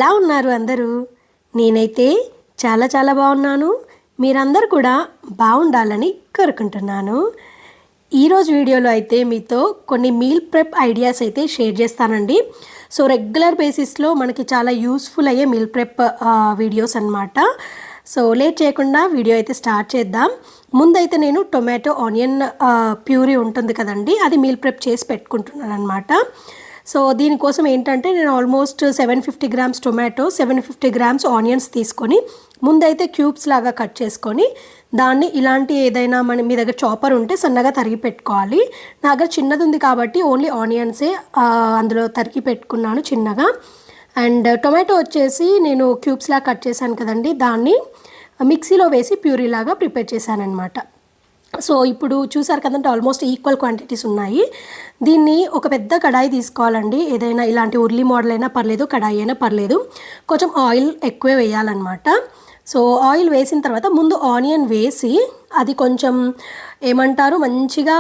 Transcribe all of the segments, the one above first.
ఎలా ఉన్నారు అందరూ? నేనైతే చాలా చాలా బాగున్నాను. మీరందరూ కూడా బాగుండాలని కోరుకుంటున్నాను. ఈరోజు వీడియోలో అయితే మీతో కొన్ని మీల్ ప్రెప్ ఐడియాస్ అయితే షేర్ చేస్తానండి. సో రెగ్యులర్ బేసిస్లో మనకి చాలా యూస్ఫుల్ అయ్యే మీల్ ప్రెప్ వీడియోస్ అన్నమాట. సో లేట్ చేయకుండా వీడియో అయితే స్టార్ట్ చేద్దాం. ముందైతే నేను టొమాటో ఆనియన్ ప్యూరీ ఉంటుంది కదండి, అది మీల్ ప్రెప్ చేసి పెట్టుకుంటున్నాను అనమాట. సో దీనికోసం ఏంటంటే నేను almost 750 grams tomato, 750 grams onions తీసుకొని ముందైతే క్యూబ్స్ లాగా కట్ చేసుకొని దాన్ని ఇలాంటి ఏదైనా మీ దగ్గర చాపర్ ఉంటే సన్నగా తరిగి పెట్టుకోవాలి. నా దగ్గర చిన్నది ఉంది కాబట్టి ఓన్లీ ఆనియన్సే అందులో తరిగి పెట్టుకున్నాను చిన్నగా. అండ్ టొమాటో వచ్చేసి నేను క్యూబ్స్ లాగా కట్ చేశాను కదండి, దాన్ని మిక్సీలో వేసి ప్యూరీ లాగా ప్రిపేర్ చేశాను అనమాట. సో ఇప్పుడు చూసారు కదంటే ఆల్మోస్ట్ ఈక్వల్ క్వాంటిటీస్ ఉన్నాయి. దీన్ని ఒక పెద్ద కడాయి తీసుకోవాలండి. ఏదైనా ఇలాంటి ఉర్లీ మోడల్ అయినా పర్లేదు, కడాయి అయినా పర్లేదు. కొంచెం ఆయిల్ ఎక్కువే వేయాలన్నమాట. సో ఆయిల్ వేసిన తర్వాత ముందు ఆనియన్ వేసి అది కొంచెం ఏమంటారు మంచిగా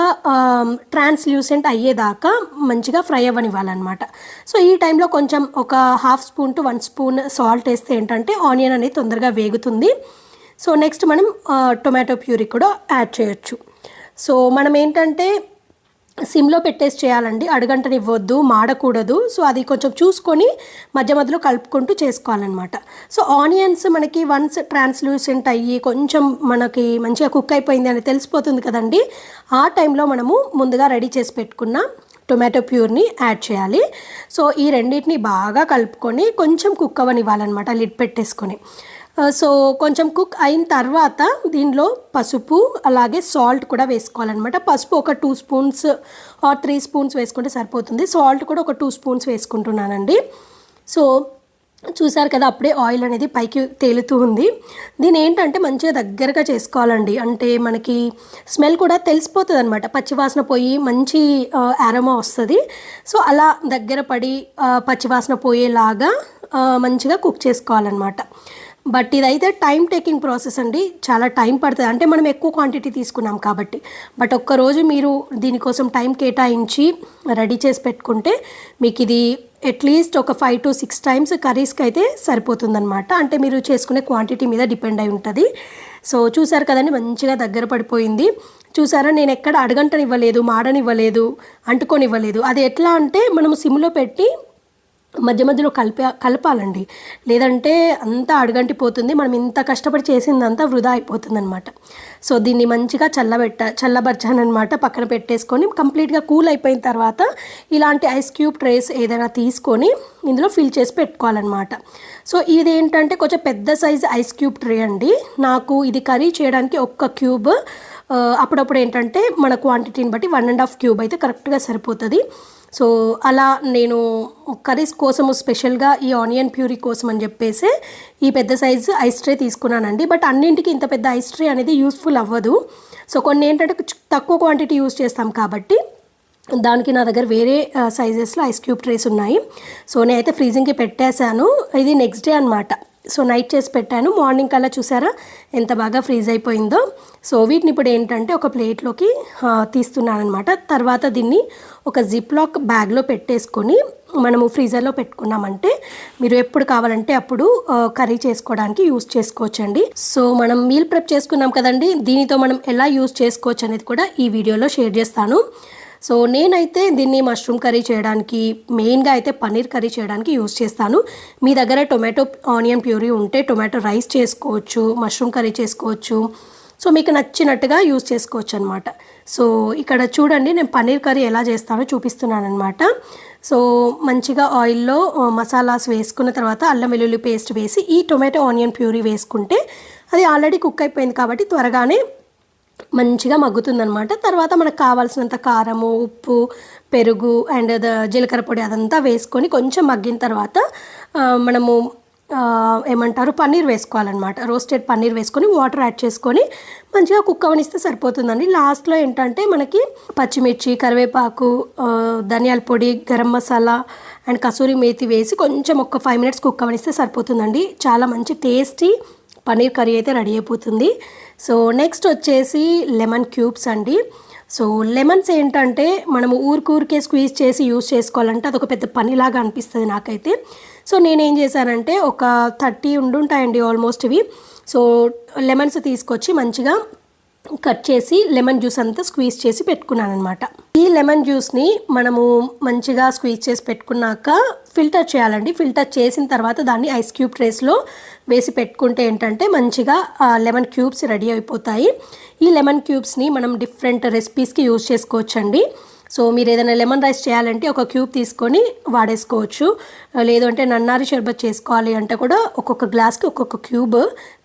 ట్రాన్స్లూసెంట్ అయ్యేదాకా మంచిగా ఫ్రై అవ్వనివ్వాలన్నమాట. సో ఈ టైంలో కొంచెం ఒక half spoon to 1 spoon salt వేస్తే ఏంటంటే ఆనియన్ అనేది తొందరగా వేగుతుంది. సో నెక్స్ట్ మనం టొమాటో ప్యూరీ కూడా యాడ్ చేయొచ్చు. సో మనం ఏంటంటే సిమ్లో పెట్టేసి చేయాలండి, అడుగంటనివ్వద్దు, మాడకూడదు. సో అది కొంచెం చూసుకొని మధ్య మధ్యలో కలుపుకుంటూ చేసుకోవాలన్నమాట. సో ఆనియన్స్ మనకి వన్స్ ట్రాన్స్లూసెంట్ అయ్యి కొంచెం మనకి మంచిగా కుక్ అయిపోయింది అని తెలిసిపోతుంది కదండి. ఆ టైంలో మనము ముందుగా రెడీ చేసి పెట్టుకున్న టొమాటో ప్యూర్ని యాడ్ చేయాలి. సో ఈ రెండింటిని బాగా కలుపుకొని కొంచెం కుక్ అవ్వనివ్వాలన్నమాట లిడ్ పెట్టేసుకొని. సో కొంచెం కుక్ అయిన తర్వాత దీనిలో పసుపు అలాగే సాల్ట్ కూడా వేసుకోవాలన్నమాట. పసుపు ఒక 2 స్పూన్స్ ఆర్ 3 స్పూన్స్ వేసుకుంటే సరిపోతుంది. సాల్ట్ కూడా ఒక 2 స్పూన్స్ వేసుకుంటున్నానండి. సో చూసారు కదా, అప్పుడే ఆయిల్ అనేది పైకి తేలుతూ ఉంది. దీని ఏంటంటే మంచిగా దగ్గరగా చేసుకోవాలండి, అంటే మనకి స్మెల్ కూడా తెలిసిపోతుంది అనమాట. పచ్చివాసన పోయి మంచి అరోమా వస్తుంది. సో అలా దగ్గర పడి పచ్చివాసన పోయేలాగా మంచిగా కుక్ చేసుకోవాలన్నమాట. బట్ ఇదైతే టైం టేకింగ్ ప్రాసెస్ అండి, చాలా టైం పడుతుంది. అంటే మనం ఎక్కువ క్వాంటిటీ తీసుకున్నాం కాబట్టి. బట్ ఒక్కరోజు మీరు దీనికోసం టైం కేటాయించి రెడీ చేసి పెట్టుకుంటే మీకు ఇది అట్లీస్ట్ ఒక 5 to 6 టైమ్స్ కర్రీస్కి అయితే సరిపోతుందన్నమాట. అంటే మీరు చేసుకునే క్వాంటిటీ మీద డిపెండ్ అయి ఉంటుంది. సో చూసారు కదండి, మంచిగా దగ్గర పడిపోయింది. చూసారా, నేను ఎక్కడ అడగంటనివ్వలేదు, మాడనివ్వలేదు, అంటుకొనివ్వలేదు. అది ఎట్లా అంటే మనము సిమ్లో పెట్టి మధ్య మధ్యలో కలపాలండి, లేదంటే అంతా అడుగంటిపోతుంది. మనం ఇంత కష్టపడి చేసిందంతా వృధా అయిపోతుంది అనమాట. సో దీన్ని మంచిగా చల్లబర్చానమాట, పక్కన పెట్టేసుకొని కంప్లీట్గా కూల్ అయిపోయిన తర్వాత ఇలాంటి ఐస్ క్యూబ్ ట్రేస్ ఏదైనా తీసుకొని ఇందులో ఫిల్ చేసి పెట్టుకోవాలన్నమాట. సో ఇది ఏంటంటే కొంచెం పెద్ద సైజ్ ఐస్ క్యూబ్ ట్రే అండి. నాకు ఇది కర్రీ చేయడానికి ఒక్క క్యూబ్, అప్పుడప్పుడు ఏంటంటే మన క్వాంటిటీని బట్టి 1.5 క్యూబ్ అయితే కరెక్ట్గా సరిపోతుంది. సో అలా నేను కర్రీస్ కోసము స్పెషల్గా ఈ ఆనియన్ ప్యూరీ కోసం అని చెప్పేసి ఈ పెద్ద సైజు ఐస్ ట్రే తీసుకున్నానండి. బట్ అన్నింటికి ఇంత పెద్ద ఐస్ ట్రే అనేది యూస్ఫుల్ అవ్వదు. సో కొన్ని ఏంటంటే తక్కువ క్వాంటిటీ యూస్ చేస్తాం కాబట్టి దానికి నా దగ్గర వేరే సైజెస్లో ఐస్ క్యూబ్ ట్రేస్ ఉన్నాయి. సో నేనైతే ఫ్రీజింగ్కి పెట్టేశాను. ఇది నెక్స్ట్ డే అనమాట. సో నైట్ చేసి పెట్టాను, మార్నింగ్ కల్లా చూసారా ఎంత బాగా ఫ్రీజ్ అయిపోయిందో. సో వీటిని ఇప్పుడు ఏంటంటే ఒక ప్లేట్లోకి తీస్తున్నాను అనమాట. తర్వాత దీన్ని ఒక జిప్లాక్ బ్యాగ్లో పెట్టేసుకొని మనము ఫ్రీజర్లో పెట్టుకున్నామంటే మీరు ఎప్పుడు కావాలంటే అప్పుడు కర్రీ చేసుకోవడానికి యూస్ చేసుకోవచ్చండి. సో మనం మీల్ ప్రెప్ చేసుకున్నాం కదండి, దీనితో మనం ఎలా యూస్ చేసుకోవచ్చు అనేది కూడా ఈ వీడియోలో షేర్ చేస్తాను. సో నేనైతే దీన్ని మష్రూమ్ కర్రీ చేయడానికి, మెయిన్గా అయితే పన్నీర్ కర్రీ చేయడానికి యూస్ చేస్తాను. మీ దగ్గర టొమాటో ఆనియన్ ప్యూరీ ఉంటే టొమాటో రైస్ చేసుకోవచ్చు, మష్రూమ్ కర్రీ చేసుకోవచ్చు. సో మీకు నచ్చినట్టుగా యూస్ చేసుకోవచ్చు అనమాట. సో ఇక్కడ చూడండి, నేను పన్నీర్ కర్రీ ఎలా చేస్తానో చూపిస్తున్నాను అనమాట. సో మంచిగా ఆయిల్లో మసాలాస్ వేసుకున్న తర్వాత అల్లం వెల్లుల్లి పేస్ట్ వేసి ఈ టొమాటో ఆనియన్ ప్యూరీ వేసుకుంటే అది ఆల్రెడీ కుక్ అయిపోయింది కాబట్టి త్వరగానే మంచిగా మగ్గుతుందనమాట. తర్వాత మనకు కావాల్సినంత కారము, ఉప్పు, పెరుగు అండ్ జీలకర్ర పొడి అదంతా వేసుకొని కొంచెం మగ్గిన తర్వాత మనము ఏమంటారు పన్నీర్ వేసుకోవాలన్నమాట. రోస్టెడ్ పన్నీర్ వేసుకొని వాటర్ యాడ్ చేసుకొని మంచిగా కుక్ అవనిస్తే సరిపోతుందండి. లాస్ట్లో ఏంటంటే మనకి పచ్చిమిర్చి, కరివేపాకు, ధనియాల పొడి, గరం మసాలా అండ్ కసూరి మేతి వేసి కొంచెం ఒక 5 minutes కుక్ అవనిస్తే సరిపోతుందండి. చాలా మంచి టేస్టీ పన్నీర్ కర్రీ అయితే రెడీ అయిపోతుంది. సో నెక్స్ట్ వచ్చేసి లెమన్ క్యూబ్స్ అండి. సో లెమన్స్ ఏంటంటే మనము ఊరికే స్క్వీజ్ చేసి యూస్ చేసుకోవాలంటే అదొక పెద్ద పనిలాగా అనిపిస్తుంది నాకైతే. సో నేనేం చేశానంటే ఒక 30 ఉండుంటాయండి ఆల్మోస్ట్ ఇవి. సో లెమన్స్ తీసుకొచ్చి మంచిగా కట్ చేసి లెమన్ జ్యూస్ అంతా స్క్వీజ్ చేసి పెట్టుకున్నాను అనమాట. ఈ లెమన్ జ్యూస్ని మనము మంచిగా స్క్వీజ్ చేసి పెట్టుకున్నాక ఫిల్టర్ చేయాలండి. ఫిల్టర్ చేసిన తర్వాత దాన్ని ఐస్ క్యూబ్ ట్రేస్లో వేసి పెట్టుకుంటే ఏంటంటే మంచిగా లెమన్ క్యూబ్స్ రెడీ అయిపోతాయి. ఈ లెమన్ క్యూబ్స్ని మనం డిఫరెంట్ రెసిపీస్కి యూజ్ చేసుకోవచ్చండి. సో మీరు ఏదైనా లెమన్ రైస్ చేయాలంటే ఒక క్యూబ్ తీసుకొని వాడేసుకోవచ్చు. లేదు అంటే నన్నారి షర్బత్ చేసుకోవాలి అంటే కూడా ఒక్కొక్క గ్లాస్కి ఒక్కొక్క క్యూబ్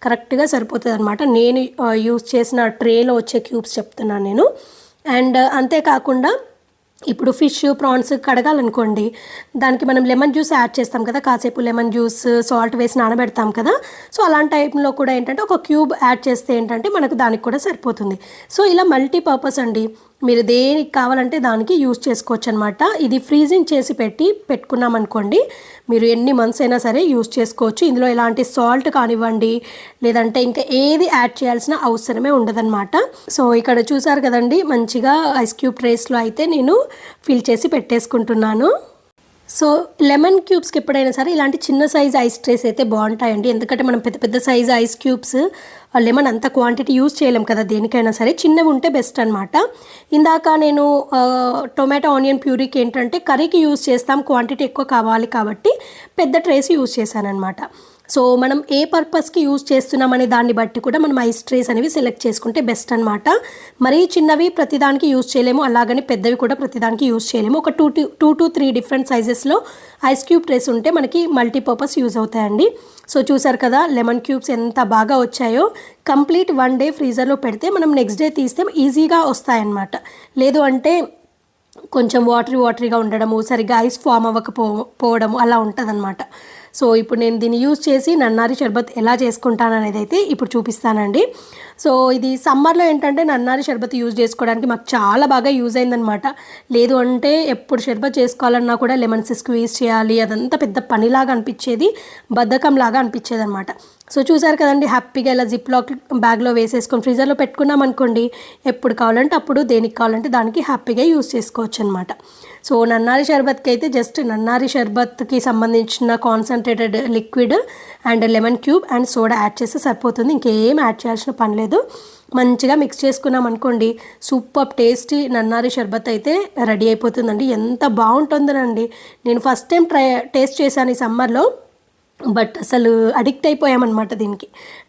కరెక్ట్గా సరిపోతుంది అనమాట. నేను యూజ్ చేసిన ట్రేలో వచ్చే క్యూబ్స్ చెప్తున్నాను నేను. అండ్ అంతేకాకుండా ఇప్పుడు ఫిష్ ప్రాన్స్ కడగాలనుకోండి, దానికి మనం లెమన్ జ్యూస్ యాడ్ చేస్తాం కదా, కాసేపు లెమన్ జ్యూస్ సాల్ట్ వేసి నానబెడతాం కదా. సో అలాంటి టైంలో కూడా ఏంటంటే ఒక క్యూబ్ యాడ్ చేస్తే ఏంటంటే మనకు దానికి కూడా సరిపోతుంది. సో ఇలా మల్టీపర్పస్ అండి, మీరు దేనికి కావాలంటే దానికి యూజ్ చేసుకోవచ్చు అనమాట. ఇది ఫ్రీజింగ్ చేసి పెట్టుకున్నాం అనుకోండి, మీరు ఎన్ని మంత్స్ అయినా సరే యూజ్ చేసుకోవచ్చు. ఇందులో ఎలాంటి సాల్ట్ కానివ్వండి లేదంటే ఇంకా ఏది యాడ్ చేయాల్సిన అవసరమే ఉండదన్నమాట. సో ఇక్కడ చూసారు కదండి, మంచిగా ఐస్ క్యూబ్ ట్రేస్లో అయితే నేను ఫిల్ చేసి పెట్టేసుకుంటున్నాను. సో లెమన్ క్యూబ్స్కి ఎప్పుడైనా సరే ఇలాంటి చిన్న సైజ్ ఐస్ ట్రేస్ అయితే బాగుంటాయండి. ఎందుకంటే మనం పెద్ద పెద్ద సైజ్ ఐస్ క్యూబ్స్ లెమన్ అంత క్వాంటిటీ యూజ్ చేయలేం కదా దేనికైనా సరే, చిన్నవి ఉంటే బెస్ట్ అనమాట. ఇందాక నేను టొమాటో ఆనియన్ ప్యూరీకి ఏంటంటే కర్రీకి యూజ్ చేస్తాం, క్వాంటిటీ ఎక్కువ కావాలి కాబట్టి పెద్ద ట్రేస్ యూజ్ చేశాను అనమాట. సో మనం ఏ పర్పస్కి యూజ్ చేస్తున్నామనే దాన్ని బట్టి కూడా మనం ఐస్ ట్రేస్ అనేవి సెలెక్ట్ చేసుకుంటే బెస్ట్ అనమాట. మరీ చిన్నవి ప్రతిదానికి యూజ్ చేయలేము, అలాగని పెద్దవి కూడా ప్రతిదానికి యూజ్ చేయలేము. ఒక 2 to 3 డిఫరెంట్ సైజెస్లో ఐస్ క్యూబ్ ట్రేస్ ఉంటే మనకి మల్టీపర్పస్ యూజ్ అవుతాయండి. సో చూసారు కదా లెమన్ క్యూబ్స్ ఎంత బాగా వచ్చాయో. కంప్లీట్ 1 day ఫ్రీజర్లో పెడితే మనం నెక్స్ట్ డే తీస్తే ఈజీగా వస్తాయన్నమాట. లేదు అంటే కొంచెం వాటరీగా ఉండడము, సరిగ్గా ఐస్ ఫామ్ అవ్వకపోవడము అలా ఉంటుందన్నమాట. సో ఇప్పుడు నేను దీన్ని యూజ్ చేసి నన్నారి షర్బత్ ఎలా చేసుకుంటాను అనేది అయితే ఇప్పుడు చూపిస్తానండి. సో ఇది సమ్మర్లో ఏంటంటే నన్నారి షర్బత్ యూజ్ చేసుకోవడానికి మాకు చాలా బాగా యూజ్ అయిందనమాట. లేదు అంటే ఎప్పుడు షర్బత్ చేసుకోవాలన్నా కూడా లెమన్స్ స్క్వీజ్ చేయాలి, అదంతా పెద్ద పనిలాగా అనిపించేది, బద్ధకంలాగా అనిపించేది అనమాట. సో చూసారు కదండి, హ్యాపీగా ఇలా జిప్ లాక్ బ్యాగ్లో వేసేసుకొని ఫ్రీజర్లో పెట్టుకున్నాం అనుకోండి, ఎప్పుడు కావాలంటే అప్పుడు దేనికి కావాలంటే దానికి హ్యాపీగా యూజ్ చేసుకోవచ్చు అనమాట. సో నన్నారి షర్బత్కి అయితే జస్ట్ నన్నారి షర్బత్కి సంబంధించిన concentrated liquid and lemon cube and soda add చేస్తే సరిపోతుంది, ఇంకేం యాడ్ చేయాల్సిన పని లేదు. మంచిగా మిక్స్ చేసుకున్నాం అనుకోండి, సూపర్ టేస్టీ నన్నారి షర్బత్ అయితే రెడీ అయిపోతుందండి. ఎంత బాగుంటుందోనండి, నేను ఫస్ట్ టైం టేస్ట్ చేశాను ఈ సమ్మర్లో, బట్ అసలు అడిక్ట్ అయిపోయామన్నమాట దీనికి.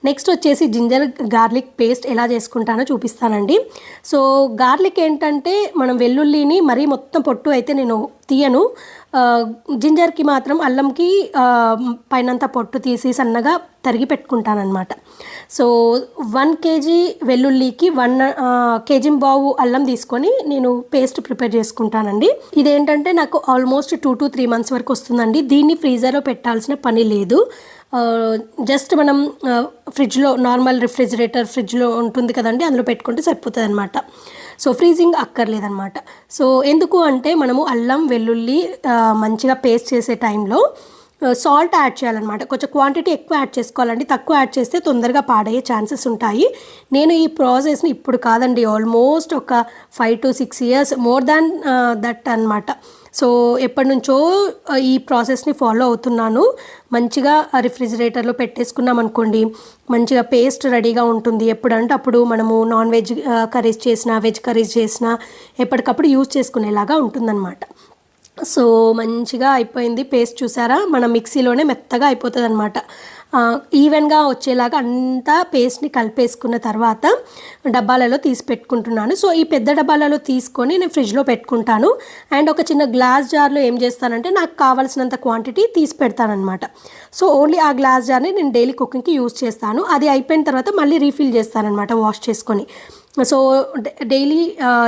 నెక్స్ట్ వచ్చేసి జింజర్ గార్లిక్ పేస్ట్ ఎలా చేసుకుంటానో చూపిస్తానండి. సో గార్లిక్ ఏంటంటే మనం వెల్లుల్లిని మరీ మొత్తం పొట్టు అయితే నేను తీయను, జింజర్కి మాత్రం అల్లంకి పైనంతా పొట్టు తీసి సన్నగా తరిగి పెట్టుకుంటానమాట. సో 1 kg వెల్లుల్లికి 1 kg అల్లం తీసుకొని నేను పేస్ట్ ప్రిపేర్ చేసుకుంటానండి. ఇదేంటంటే నాకు ఆల్మోస్ట్ 2 to 3 months వరకు వస్తుందండి. దీన్ని ఫ్రీజర్లో పెట్టాల్సిన పని లేదు, జస్ట్ మనం ఫ్రిడ్జ్లో నార్మల్ ఫ్రిడ్జ్లో ఉంటుంది కదండి, అందులో పెట్టుకుంటే సరిపోతుంది అనమాట. So freezing అక్కర్లేదనమాట. సో ఎందుకు అంటే మనము అల్లం వెల్లుల్లి మంచిగా పేస్ట్ చేసే టైంలో సాల్ట్ యాడ్ చేయాలన్నమాట. కొంచెం క్వాంటిటీ ఎక్కువ యాడ్ చేసుకోవాలండి, తక్కువ యాడ్ చేస్తే తొందరగా పాడయ్యే ఛాన్సెస్ ఉంటాయి. నేను ఈ ప్రాసెస్ని ఇప్పుడు కాదండి, ఆల్మోస్ట్ ఒక 5 to 6 years more than that అనమాట. సో ఎప్పటి నుంచో ఈ ప్రాసెస్ని ఫాలో అవుతున్నాను. మంచిగా రిఫ్రిజిరేటర్లో పెట్టేసుకున్నాం అనుకోండి, మంచిగా పేస్ట్ రెడీగా ఉంటుంది. ఎప్పుడంటే అప్పుడు మనము నాన్ వెజ్ కర్రీస్ చేసినా వెజ్ కర్రీస్ చేసినా ఎప్పటికప్పుడు యూజ్ చేసుకునేలాగా ఉంటుందన్నమాట. సో మంచిగా అయిపోయింది పేస్ట్, చూసారా, మన మిక్సీలోనే మెత్తగా అయిపోతుంది అనమాట. ఈవెన్గా వచ్చేలాగా అంతా పేస్ట్ని కలిపేసుకున్న తర్వాత డబ్బాలలో తీసి పెట్టుకుంటున్నాను. సో ఈ పెద్ద డబ్బాలలో తీసుకొని నేను ఫ్రిడ్జ్లో పెట్టుకుంటాను. అండ్ ఒక చిన్న గ్లాస్ జార్లో ఏం చేస్తానంటే నాకు కావాల్సినంత క్వాంటిటీ తీసి పెడతానమాట. సో ఓన్లీ ఆ గ్లాస్ జార్ని నేను డైలీ కుకింగ్కి యూజ్ చేస్తాను. అది అయిపోయిన తర్వాత మళ్ళీ రీఫిల్ చేస్తానమాట వాష్ చేసుకొని. సో డైలీ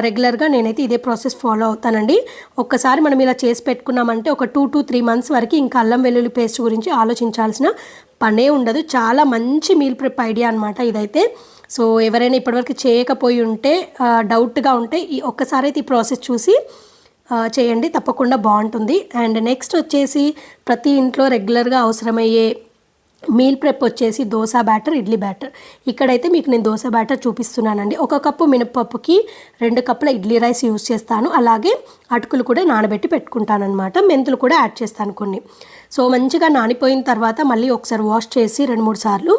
రెగ్యులర్గా నేనైతే ఇదే ప్రాసెస్ ఫాలో అవుతానండి. ఒక్కసారి మనం ఇలా చేసి పెట్టుకున్నామంటే ఒక 2 to 3 months వరకు ఇంకా అల్లం వెల్లుల్లి పేస్ట్ గురించి ఆలోచించాల్సిన పనే ఉండదు. చాలా మంచి మీల్ ప్రిప్ ఐడియా అనమాట ఇదైతే. సో ఎవరైనా ఇప్పటివరకు చేయకపోయి ఉంటే డౌట్గా ఉంటే ఒక్కసారి అయితే ఈ ప్రాసెస్ చూసి చేయండి, తప్పకుండా బాగుంటుంది. అండ్ నెక్స్ట్ వచ్చేసి ప్రతి ఇంట్లో రెగ్యులర్గా అవసరమయ్యే మీల్ ప్రెప్ వచ్చేసి దోశ బ్యాటర్, ఇడ్లీ బ్యాటర్. ఇక్కడైతే మీకు నేను దోశ బ్యాటర్ చూపిస్తున్నానండి. 1 కప్పు మినపప్పుకి 2 కప్పుల ఇడ్లీ రైస్ యూజ్ చేస్తాను. అలాగే అటుకులు కూడా నానబెట్టి పెట్టుకుంటానమాట. మెంతులు కూడా యాడ్ చేస్తాను కొన్ని. సో మంచిగా నానిపోయిన తర్వాత మళ్ళీ ఒకసారి వాష్ చేసి 2-3 సార్లు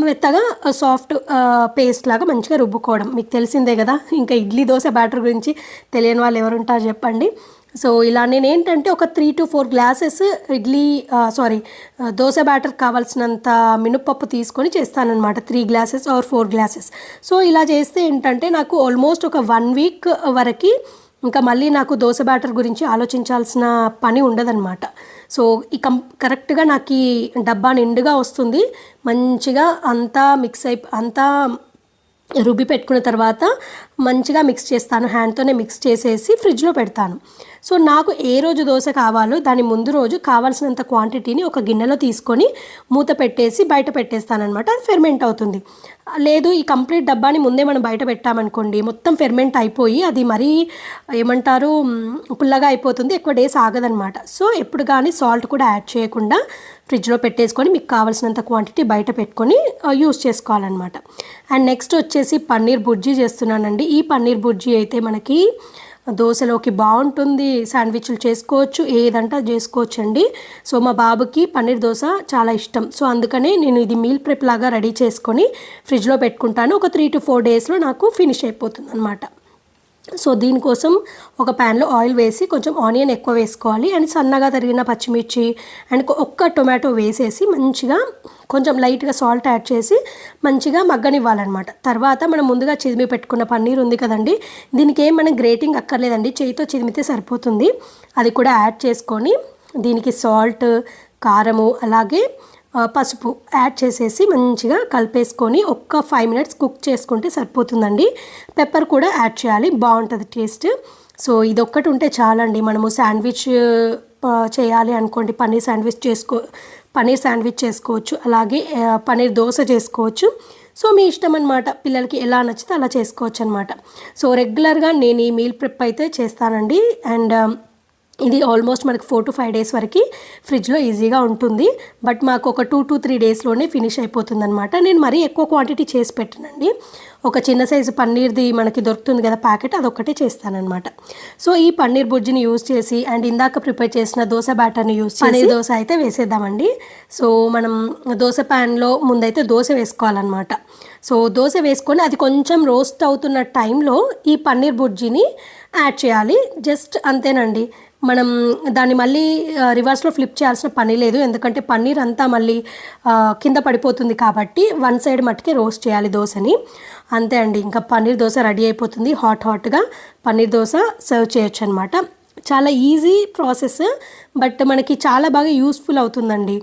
మెత్తగా సాఫ్ట్ పేస్ట్ లాగా మంచిగా రుబ్బుకోవడం. మీకు తెలిసిందే కదా, ఇంకా ఇడ్లీ దోశ బ్యాటర్ గురించి తెలియని వాళ్ళు ఎవరుంటారు చెప్పండి. సో ఇలా నేను ఏంటంటే ఒక 3 to 4 గ్లాసెస్ దోశ బ్యాటర్ కావాల్సినంత మినపప్పు తీసుకొని చేస్తానన్నమాట. 3 గ్లాసెస్ ఆర్ 4 గ్లాసెస్. సో ఇలా చేస్తే ఏంటంటే నాకు ఆల్మోస్ట్ ఒక 1 వీక్ వరకు ఇంకా మళ్ళీ నాకు దోశ బ్యాటర్ గురించి ఆలోచించాల్సిన పని ఉండదన్నమాట. సో కరెక్ట్గా నాకు ఈ డబ్బా నిండుగా వస్తుంది. మంచిగా అంతా అంతా రుబ్బి పెట్టుకున్న తర్వాత మంచిగా మిక్స్ చేస్తాను. హ్యాండ్తోనే మిక్స్ చేసేసి ఫ్రిడ్జ్లో పెడతాను. సో నాకు ఏ రోజు దోశ కావాలో దాని ముందు రోజు కావాల్సినంత క్వాంటిటీని ఒక గిన్నెలో తీసుకొని మూత పెట్టేసి బయట పెట్టేస్తానమాట. అది ఫెర్మెంట్ అవుతుంది. లేదు ఈ కంప్లీట్ డబ్బాని ముందే మనం బయట పెట్టామనుకోండి, మొత్తం ఫెర్మెంట్ అయిపోయి అది మరీ ఏమంటారు పుల్లగా అయిపోతుంది, ఎక్కువ డేస్ ఆగదనమాట. సో ఎప్పుడు కానీ సాల్ట్ కూడా యాడ్ చేయకుండా ఫ్రిడ్జ్లో పెట్టేసుకొని మీకు కావాల్సినంత క్వాంటిటీ బయట పెట్టుకొని యూస్ చేసుకోవాలన్నమాట. అండ్ నెక్స్ట్ వచ్చేసి పన్నీర్ బుర్జీ చేస్తున్నానండి. ఈ పన్నీర్ బుర్జీ అయితే మనకి దోశలోకి బాగుంటుంది, శాండ్విచ్లు చేసుకోవచ్చు, ఏదంటే అది చేసుకోవచ్చు అండి. సో మా బాబుకి పన్నీర్ దోశ చాలా ఇష్టం. సో అందుకనే నేను ఇది మీల్ ప్రెప్ లాగా రెడీ చేసుకొని ఫ్రిడ్జ్లో పెట్టుకుంటాను. ఒక 3 to 4 డేస్లో నాకు ఫినిష్ అయిపోతుంది అనమాట. సో దీనికోసం ఒక ప్యాన్లో ఆయిల్ వేసి కొంచెం ఆనియన్ ఎక్కువ వేసుకోవాలి. అండ్ సన్నగా తరిగిన పచ్చిమిర్చి అండ్ ఒక్క టొమాటో వేసేసి మంచిగా కొంచెం లైట్గా సాల్ట్ యాడ్ చేసి మంచిగా మగ్గనివ్వాలన్నమాట. తర్వాత మనం ముందుగా చిదిమి పెట్టుకున్న పన్నీర్ ఉంది కదండి, దీనికి ఏం మనం గ్రేటింగ్ అక్కర్లేదండి, చేయితో చిదిమితే సరిపోతుంది. అది కూడా యాడ్ చేసుకొని దీనికి సాల్ట్, కారము అలాగే పసుపు యాడ్ చేసేసి మంచిగా కలిపేసుకొని ఒక్క 5 minutes కుక్ చేసుకుంటే సరిపోతుందండి. పెప్పర్ కూడా యాడ్ చేయాలి, బాగుంటుంది టేస్ట్. సో ఇది ఒక్కటి ఉంటే చాలండి. మనము శాండ్విచ్ చేయాలి అనుకోండి, పన్నీర్ శాండ్విచ్ చేసుకోవచ్చు, అలాగే పన్నీర్ దోశ చేసుకోవచ్చు. సో మీ ఇష్టం అనమాట, పిల్లలకి ఎలా నచ్చితే అలా చేసుకోవచ్చు అనమాట. సో రెగ్యులర్గా నేను ఈ మీల్ ప్రిప్ అయితే చేస్తానండి. అండ్ ఇది ఆల్మోస్ట్ మనకి 4 to 5 days వరకు ఫ్రిడ్జ్లో ఈజీగా ఉంటుంది. బట్ మాకు ఒక 2 to 3 daysలోనే ఫినిష్ అయిపోతుంది అనమాట. నేను మరీ ఎక్కువ క్వాంటిటీ చేసి పెట్టనండి. ఒక చిన్న సైజు పన్నీర్ది మనకి దొరుకుతుంది కదా ప్యాకెట్, అదొక్కటే చేస్తానన్నమాట. సో ఈ పన్నీర్ బుజ్జిని యూజ్ చేసి అండ్ ఇందాక ప్రిపేర్ చేసిన దోశ బ్యాటర్ని యూజ్ చేసి పన్నీర్ దోశ అయితే వేసేద్దామండి. సో మనం దోశ ప్యాన్లో ముందైతే దోశ వేసుకోవాలన్నమాట. సో దోశ వేసుకొని అది కొంచెం రోస్ట్ అవుతున్న టైంలో ఈ పన్నీర్ బుజ్జిని యాడ్ చేయాలి. జస్ట్ అంతేనండి. మనం దాన్ని మళ్ళీ రివర్స్లో ఫ్లిప్ చేయాల్సిన పని లేదు, ఎందుకంటే పన్నీర్ అంతా మళ్ళీ కింద పడిపోతుంది కాబట్టి 1 side మట్టుకే రోస్ట్ చేయాలి దోశని. అంతే అండి, ఇంకా పన్నీర్ దోశ రెడీ అయిపోతుంది. హాట్గా పన్నీర్ దోశ సర్వ్ చేయొచ్చు అనమాట. చాలా ఈజీ ప్రాసెస్, బట్ మనకి చాలా బాగా యూస్ఫుల్ అవుతుందండి.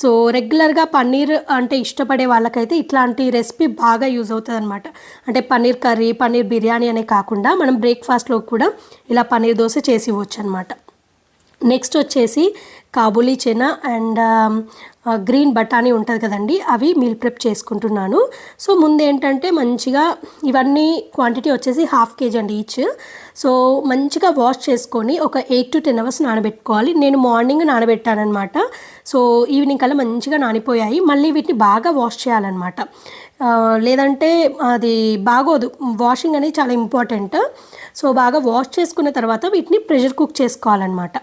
సో రెగ్యులర్గా పన్నీర్ అంటే ఇష్టపడే వాళ్ళకైతే ఇట్లాంటి రెసిపీ బాగా యూజ్ అవుతుంది అనమాట. అంటే పన్నీర్ కర్రీ, పన్నీర్ బిర్యానీ అనే కాకుండా మనం బ్రేక్ఫాస్ట్లో కూడా ఇలా పన్నీర్ దోశ చేసి ఇవ్వచ్చు అనమాట. నెక్స్ట్ వచ్చేసి కాబూలీ చెనా అండ్ గ్రీన్ బఠానీ ఉంటుంది కదండి, అవి మీల్ ప్రెప్ చేసుకుంటున్నాను. సో ముందు ఏంటంటే మంచిగా ఇవన్నీ క్వాంటిటీ వచ్చేసి 1/2 kg అండి ఈచ్. సో మంచిగా వాష్ చేసుకొని ఒక 8 to 10 hours నానబెట్టుకోవాలి. నేను మార్నింగ్ నానబెట్టానమాట. సో ఈవినింగ్ కల్లా మంచిగా నానిపోయాయి. మళ్ళీ వీటిని బాగా వాష్ చేయాలన్నమాట, లేదంటే అది బాగోదు. వాషింగ్ అనేది చాలా ఇంపార్టెంట్. సో బాగా వాష్ చేసుకున్న తర్వాత వీటిని ప్రెషర్ కుక్ చేసుకోవాలన్నమాట.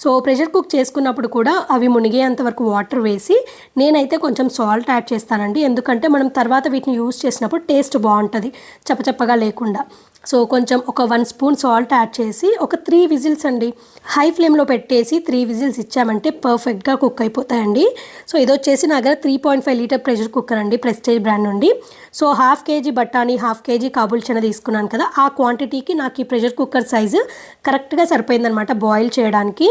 సో ప్రెషర్ కుక్ చేసుకున్నప్పుడు కూడా అవి మునిగేంత వరకు వాటర్ వేసి నేనైతే కొంచెం సాల్ట్ యాడ్ చేస్తానండి, ఎందుకంటే మనం తర్వాత వీటిని యూజ్ చేసినప్పుడు టేస్ట్ బాగుంటుంది చప్పచప్పగా లేకుండా. సో కొంచెం ఒక 1 spoon సాల్ట్ యాడ్ చేసి ఒక 3 whistles అండి హై ఫ్లేమ్లో పెట్టేసి 3 whistles ఇచ్చామంటే పర్ఫెక్ట్గా కుక్ అయిపోతాయండి. సో ఇది వచ్చేసి నా దగ్గర 3.5 liter ప్రెషర్ కుక్కర్ అండి, ప్రెస్టేజ్ బ్రాండ్ నుండి. సో 1/2 kg బఠానీ, 1/2 kg కాబూల్ చెనా తీసుకున్నాను కదా, ఆ క్వాంటిటీకి నాకు ఈ ప్రెషర్ కుక్కర్ సైజు కరెక్ట్గా సరిపోయిందనమాట బాయిల్ చేయడానికి.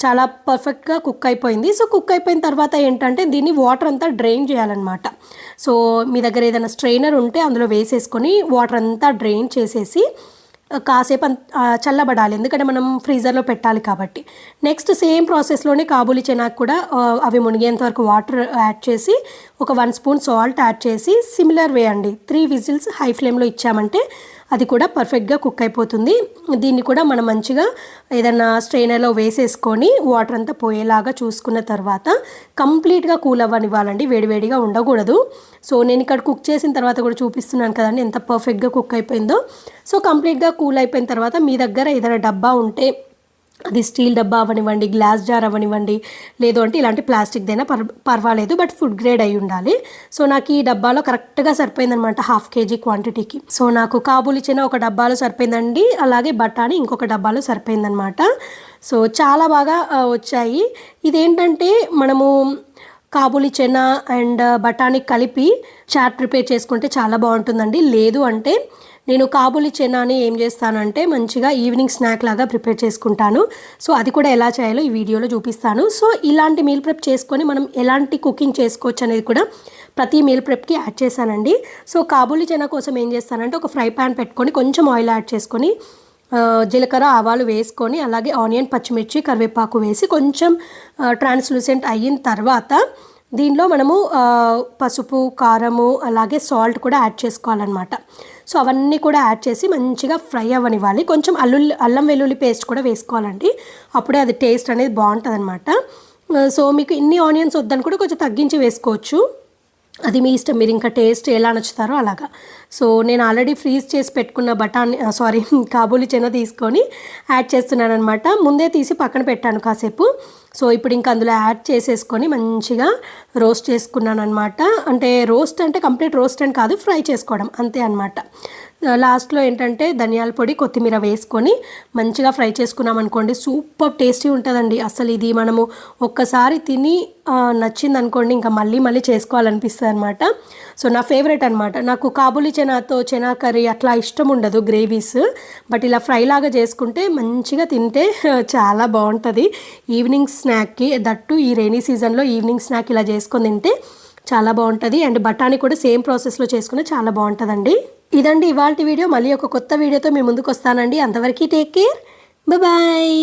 చాలా పర్ఫెక్ట్గా కుక్ అయిపోయింది. సో కుక్ అయిపోయిన తర్వాత ఏంటంటే దీన్ని వాటర్ అంతా డ్రైన్ చేయాలన్నమాట. సో మీ దగ్గర ఏదైనా స్ట్రైనర్ ఉంటే అందులో వేసేసుకొని వాటర్ అంతా డ్రైన్ చేసేసి కాసేపు చల్లబడాలి, ఎందుకంటే మనం ఫ్రీజర్లో పెట్టాలి కాబట్టి. నెక్స్ట్ సేమ్ ప్రాసెస్లోనే కాబూలీ చెనాకు కూడా అవి మునిగేంత వరకు వాటర్ యాడ్ చేసి ఒక 1 spoon సాల్ట్ యాడ్ చేసి సిమిలర్ వే అండి 3 whistles హై ఫ్లేమ్లో ఇచ్చామంటే అది కూడా పర్ఫెక్ట్గా కుక్ అయిపోతుంది. దీన్ని కూడా మనం మంచిగా ఏదైనా స్ట్రైనర్లో వేసేసుకొని వాటర్ అంతా పోయేలాగా చూసుకున్న తర్వాత కంప్లీట్గా కూల్ అవ్వనివ్వాలండి, వేడివేడిగా ఉండకూడదు. సో నేను ఇక్కడ కుక్ చేసిన తర్వాత కూడా చూపిస్తున్నాను కదండి ఎంత పర్ఫెక్ట్గా కుక్ అయిపోయిందో. సో కంప్లీట్గా కూల్ అయిపోయిన తర్వాత మీ దగ్గర ఏదైనా డబ్బా ఉంటే, అది స్టీల్ డబ్బా అవ్వనివ్వండి, గ్లాస్ జార్ అవ్వనివ్వండి, లేదు అంటే ఇలాంటి ప్లాస్టిక్దైనా పర్వాలేదు, బట్ ఫుడ్ గ్రేడ్ అయి ఉండాలి. సో నాకు ఈ డబ్బాలో కరెక్ట్గా సరిపోయిందనమాట 1/2 kg క్వాంటిటీకి. సో నాకు కాబూలి చెనా ఒక డబ్బాలో సరిపోయిందండి, అలాగే బఠానీ ఇంకొక డబ్బాలో సరిపోయిందనమాట. సో చాలా బాగా వచ్చాయి. ఇదేంటంటే మనము కాబూలి చెనా అండ్ బఠానీ కలిపి చాట్ ప్రిపేర్ చేసుకుంటే చాలా బాగుంటుందండి. లేదు అంటే నేను కాబూలి చెనాని ఏం చేస్తానంటే మంచిగా ఈవినింగ్ స్నాక్ లాగా ప్రిపేర్ చేసుకుంటాను. సో అది కూడా ఎలా చేయాలో ఈ వీడియోలో చూపిస్తాను. సో ఇలాంటి మీల్ ప్రెప్ చేసుకొని మనం ఎలాంటి కుకింగ్ చేసుకోవచ్చు అనేది కూడా ప్రతి మీల్ ప్రెప్కి యాడ్ చేశానండి. సో కాబూలి చెనా కోసం ఏం చేస్తానంటే ఒక ఫ్రై ప్యాన్ పెట్టుకొని కొంచెం ఆయిల్ యాడ్ చేసుకొని జీలకర్ర ఆవాలు వేసుకొని అలాగే ఆనియన్, పచ్చిమిర్చి, కరివేపాకు వేసి కొంచెం ట్రాన్స్లూసెంట్ అయిన తర్వాత దీనిలో మనము పసుపు, కారము అలాగే సాల్ట్ కూడా యాడ్ చేసుకోవాలన్నమాట. సో అవన్నీ కూడా యాడ్ చేసి మంచిగా ఫ్రై అవ్వనివ్వాలి. కొంచెం అల్లం వెల్లుల్లి పేస్ట్ కూడా వేసుకోవాలండి, అప్పుడే అది టేస్ట్ అనేది బాగుంటుంది అనమాట. సో మీకు ఇన్ని ఆనియన్స్ వద్దని కూడా కొంచెం తగ్గించి వేసుకోవచ్చు, అది మీ ఇష్టం, మీరు ఇంకా టేస్ట్ ఎలా నచ్చుతారో అలాగా. సో నేను ఆల్రెడీ ఫ్రీజ్ చేసి పెట్టుకున్న కాబూలి చెనా తీసుకొని యాడ్ చేస్తున్నాను అనమాట. ముందే తీసి పక్కన పెట్టాను కాసేపు. సో ఇప్పుడు ఇంకా అందులో యాడ్ చేసేసుకొని మంచిగా రోస్ట్ చేసుకున్నాను అనమాట. అంటే రోస్ట్ అంటే కంప్లీట్ రోస్ట్ అని కాదు, ఫ్రై చేసుకోవడం అంతే అనమాట. లాస్ట్లో ఏంటంటే ధనియాల పొడి, కొత్తిమీర వేసుకొని మంచిగా ఫ్రై చేసుకున్నాం అనుకోండి, సూపర్ టేస్టీ ఉంటుందండి. అసలు ఇది మనము ఒక్కసారి తిని నచ్చింది అనుకోండి ఇంకా మళ్ళీ మళ్ళీ చేసుకోవాలనిపిస్తుంది అనమాట. సో నా ఫేవరెట్ అనమాట. నాకు కాబూలి చెనాతో చెనా కర్రీ అట్లా ఇష్టం ఉండదు గ్రేవీస్, బట్ ఇలా ఫ్రై లాగా చేసుకుంటే మంచిగా తింటే చాలా బాగుంటుంది ఈవినింగ్ స్నాక్కి. దట్టు ఈ రైనీ సీజన్లో ఈవినింగ్ స్నాక్ ఇలా చేసుకొని తింటే చాలా బాగుంటుంది. అండ్ బఠానీ కూడా సేమ్ ప్రాసెస్లో చేసుకుని చాలా బాగుంటుందండి. ఇదండి ఇవాల్టి వీడియో. మళ్ళీ ఒక కొత్త వీడియోతో మీ ముందుకు వస్తానండి. అంతవరకు టేక్ కేర్, బాయ్.